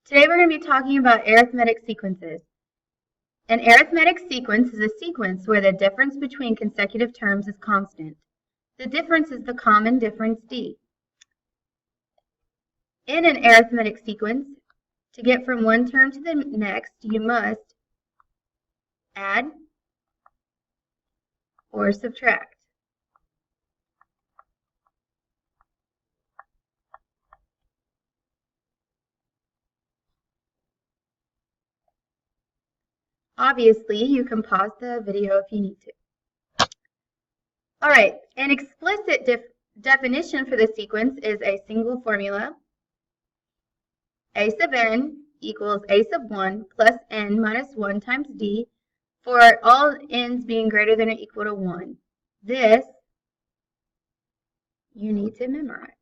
Today we're going to be talking about arithmetic sequences. An arithmetic sequence is a sequence where the difference between consecutive terms is constant. The difference is the common difference d. In an arithmetic sequence, to get from one term to the next, you must add or subtract. Obviously, you can pause the video if you need to. All right, an explicit definition for the sequence is a single formula. A sub n equals a sub 1 plus n minus 1 times d for all n's being greater than or equal to 1. This you need to memorize.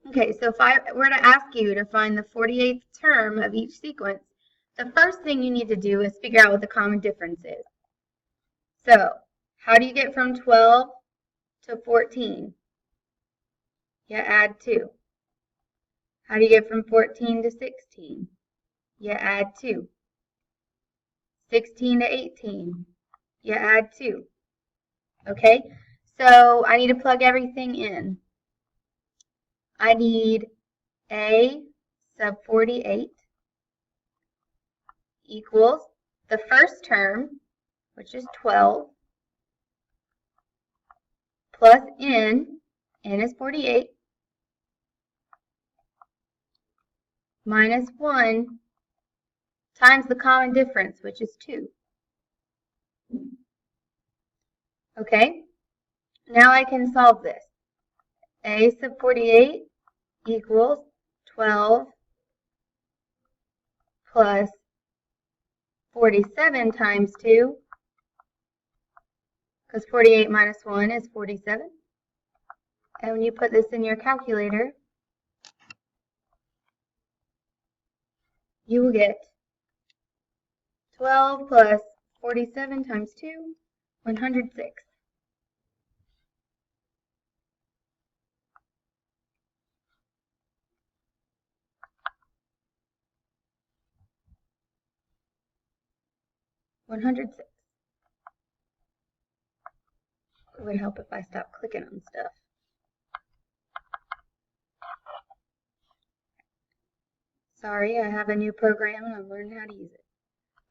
Okay, so if I were to ask you to find the 48th term of each sequence, the first thing you need to do is figure out what the common difference is. So, how do you get from 12 to 14? You add 2. How do you get from 14 to 16? You add 2. 16 to 18? You add 2. Okay, so I need to plug everything in. I need a sub 48 equals the first term, which is 12, plus n is 48, minus 1 times the common difference, which is 2. Okay, now I can solve this. A sub 48 equals 12 plus 47 times 2, because 48 minus 1 is 47. And when you put this in your calculator, you will get 12 plus 47 times 2, 106. It would help if I stopped clicking on stuff. Sorry, I have a new program and I'm learning how to use it.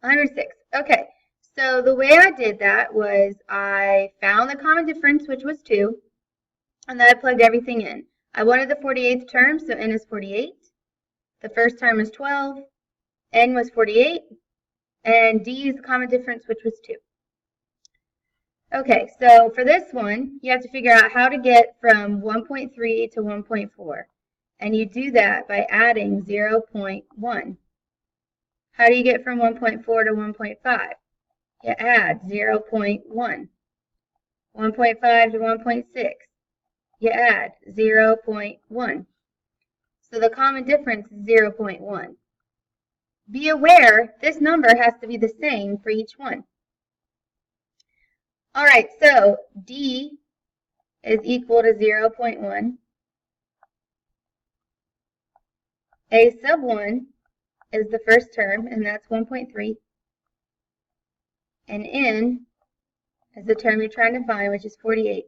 106. Okay, so the way I did that was I found the common difference, which was 2, and then I plugged everything in. I wanted the 48th term, so n is 48. The first term is 12, n was 48, and d is the common difference, which was 2. Okay, so for this one, you have to figure out how to get from 1.3 to 1.4. And you do that by adding 0.1. How do you get from 1.4 to 1.5? You add 0.1. 1.5 to 1.6. You add 0.1. So the common difference is 0.1. Be aware, this number has to be the same for each one. All right, so d is equal to 0.1. A sub 1 is the first term, and that's 1.3. And n is the term you're trying to find, which is 48.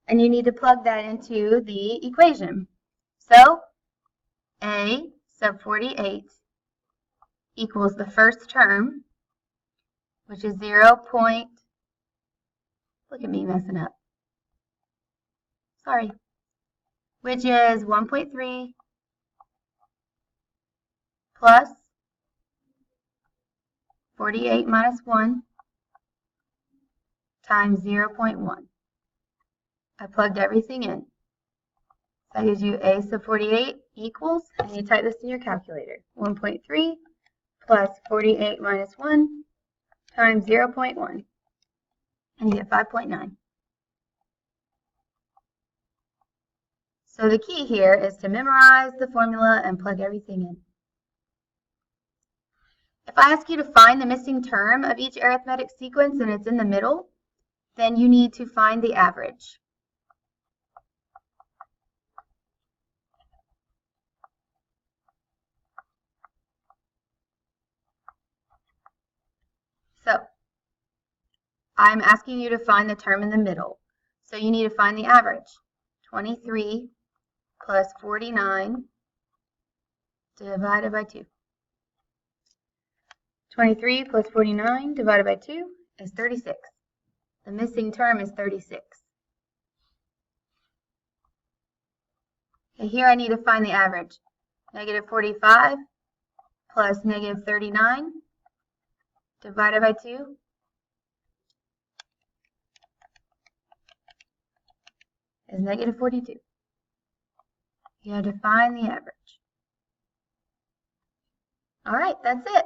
And you need to plug that into the equation. So, a sub 48 equals the first term, which is 0. Look at me messing up. Sorry. Which is 1.3 plus 48 minus 1 times 0.1. I plugged everything in. So that gives you a sub 48 equals, and you type this in your calculator, 1.3 plus 48 minus 1 times 0.1. And you get 5.9. So the key here is to memorize the formula and plug everything in. If I ask you to find the missing term of each arithmetic sequence and it's in the middle, then you need to find the average. So I'm asking you to find the term in the middle. So you need to find the average. 23 plus 49 divided by 2. 23 plus 49 divided by 2 is 36. The missing term is 36. Okay, here I need to find the average. Negative 45 plus negative 39 divided by 2 is negative 42. You have to find the average. All right, that's it.